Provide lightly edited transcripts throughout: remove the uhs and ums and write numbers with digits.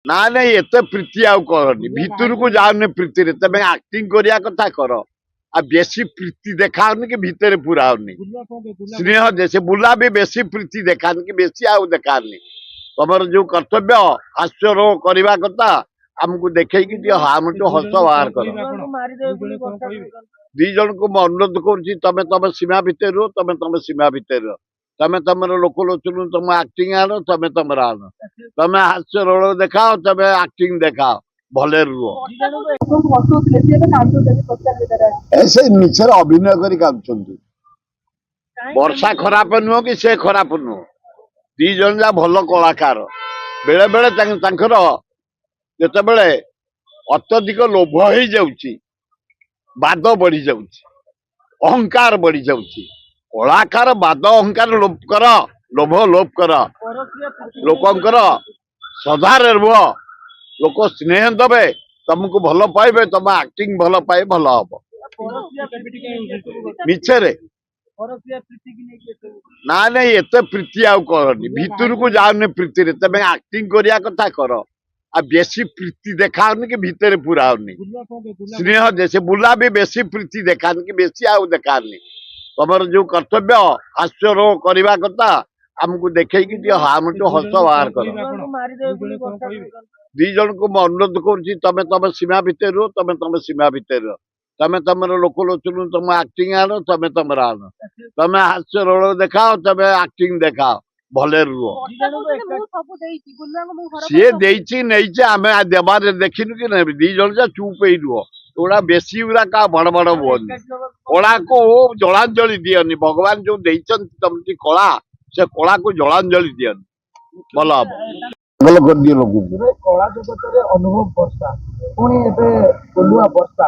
ନା ନାଇଁ ଏତେ ପ୍ରୀତି ଆଉ କରନି ଭିତରକୁ ଯାଉନି ପ୍ରୀତିରେ ତମେ ଆକ୍ଟିଂ କରିବା କଥା କର ଆଉ ବେଶୀ ପ୍ରୀତି ଦେଖାଉନି କି ଭିତରେ ପୁରାଉନି ସ୍ନେହ ସେ ବୁଲା ବି ବେଶୀ ପ୍ରୀତି ଦେଖାନି କି ବେଶୀ ଆଉ ଦେଖାନି ତମର ଯୋଉ କର୍ତ୍ତବ୍ୟ ହାସ୍ୟ କରିବା କଥା ଆମକୁ ଦେଖେଇକି ଟିକେ ଆମଠୁ ହସ ବାହାର କର ଦି ଜଣଙ୍କୁ ମୁଁ ଅନୁରୋଧ କରୁଛି ତମେ ତମ ସୀମା ଭିତରେ ରୁହ ତମେ ସୀମା ଭିତରେ ରୁହ ତମେ ତମର ଲୋକ ଲୋଚନ ତମ ଆକ୍ଟିଂ ଆଣ ତମେ ତମର ଆଣ ତମେ ହାସ୍ୟ ରୋଳ ଦେଖାଅ ତମେ ଆକ୍ଟିଂ ଦେଖାଅ ଭଲରେ ରୁହ ସେ ମିଛରେ ଅଭିନୟ କରି କାନ୍ଦୁଛନ୍ତି ବର୍ଷା ଖରାପ ନୁହଁ କି ସେ ଖରାପ ନୁହଁ ଦି ଜଣ ଯା ଭଲ କଳାକାର ବେଳେ ବେଳେ ତାଙ୍କର ଯେତେବେଳେ ଅତ୍ୟଧିକ ଲୋଭ ହେଇଯାଉଛି ବାଦ ବଢି ଯାଉଛି ଅହଙ୍କାର ବଢି ଯାଉଛି କଳାକାର ବାଦ ଅହଙ୍କାର ଲୋଭ ଲୋଭ କର ଲୋକଙ୍କର ଶ୍ରଦ୍ଧାରେ ରୁହ ଲୋକ ସ୍ନେହ ଦେବେ ତମକୁ ଭଲ ପାଇବେ ତମ ଆକ୍ଟିଂ ଭଲ ପାଇ ଭଲ ହବ ମିଛରେ ନା ନାଇଁ ଏତେ ପ୍ରୀତି ଆଉ କରନି ଭିତରକୁ ଯାଉନି ପ୍ରୀତିରେ ତମେ ଆକ୍ଟିଂ କରିବା କଥା କର ଆଉ ବେଶୀ ପ୍ରୀତି ଦେଖାଉନି କି ଭିତରେ ପୁରାଉନି ସ୍ନେହ ସେ ବୁଲା ବି ବେଶୀ ପ୍ରୀତି ଦେଖାନି କି ବେଶୀ ଆଉ ଦେଖାନି ତମର ଯୋଉ କର୍ତ୍ତବ୍ୟ ହାସ୍ୟ କରିବା କଥା ଆମକୁ ଦେଖେଇକି ଟିକେ ଆମଠୁ ହସ ବାହାର କର ଦି ଜଣଙ୍କୁ ମୁଁ ଅନୁରୋଧ କରୁଛି ତମେ ତମ ସୀମା ଭିତରେ ରୁହ ତମେ ସୀମା ଭିତରେ ରୁହ ତମେ ତମର ଲୋକ ଲୋଚନ ତମ ଆକ୍ଟିଂ ଆଣ ତମେ ତମର ଆଣ ତମେ ହାସ୍ୟ ରୋଳ ଦେଖାଅ ତମେ ଆକ୍ଟିଂ ଦେଖାଅ ଭଲରେ ରୁହ ସିଏ ଦେଇଛି ନେଇଛି ଆମେ ଦେବାରେ ଦେଖିନୁ କି ନେବି ଦି ଜଣ ଯା ଚୁପ୍ ହେଇ ରୁହ ଏଗୁଡା ବେଶୀ ଗୁଡା ବଡ ବଡ ହୁଅନି କଳାକୁ ଜଳାଞ୍ଜଳି ଦିଅନି ଭଗବାନ ଯୋଉ ଦେଇଛନ୍ତି ତମଟି କଳା ସେ କଳାକୁ ଜଳାଞ୍ଜଳି ଦିଅନି ଭଲ ହବ ଭଲ କରିଦିଅ ଲୋକଙ୍କୁ କଳା ଜଗତରେ ଅନୁଭବ ବର୍ଷା ପୁଣି ଏବେ ଗୋଲୁଆ ବର୍ଷା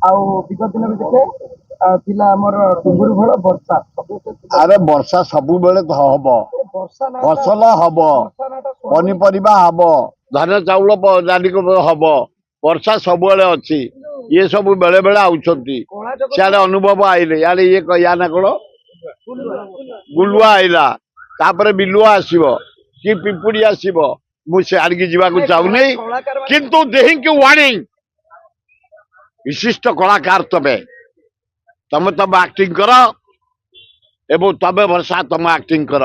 ଆଉ ବିଗତ ଦିନ ଭିତରେ ଥିଲା ଆମର ଡୁଙ୍ଗୁରୁ ଫଳ ବର୍ଷା ଆରେ ବର୍ଷା ସବୁବେଳେ ହବ ଫସଲ ହବ ପନିପରିବା ହବ ଧାନ ଚାଉଳ ହବ ବର୍ଷା ସବୁବେଳେ ଅଛି ଇଏ ସବୁ ବେଳେ ବେଳେ ଆଉଛନ୍ତି ସିଆଡେ ଅନୁଭବ ଆଇଲେ ଇଆଡେ ଇଏ ୟା ନା କଣ ଗୁଲୁଆ ଆଇଲା ତାପରେ ବିଲୁଆ ଆସିବ କି ପିମ୍ପୁଡି ଆସିବ ମୁଁ ସେ ଆଡିକି ଯିବାକୁ ଚାହୁଁନି କିନ୍ତୁ ଦେହିଙ୍କି ୱାର୍ଣ୍ଣିଂ ବିଶିଷ୍ଟ କଳାକାର ତମେ ତମ ଆକ୍ଟିଂ କର ଏବଂ ତମେ ବର୍ଷା ତମ ଆକ୍ଟିଂ କର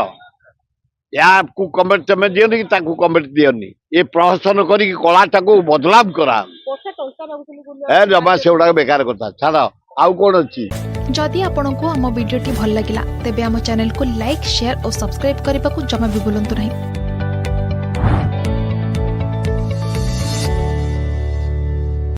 ୟାକୁ କମେଣ୍ଟ ତମେ ଦିଅନି କି ତାକୁ କମେଣ୍ଟ ଦିଅନି ଏ ପ୍ରହସନ କରିକି କଳାଟାକୁ ବଦନାମ କରା ଜମା ସେଗୁଡାକ ବେକାର କଥା ଛାଡ ଆଉ କଣ ଅଛି जदि आपंक आम भिडी भल लगा तेब आम चैनल को लाइक शेयर और सब्सक्राइब करने को जमा भी भूलु नहीं।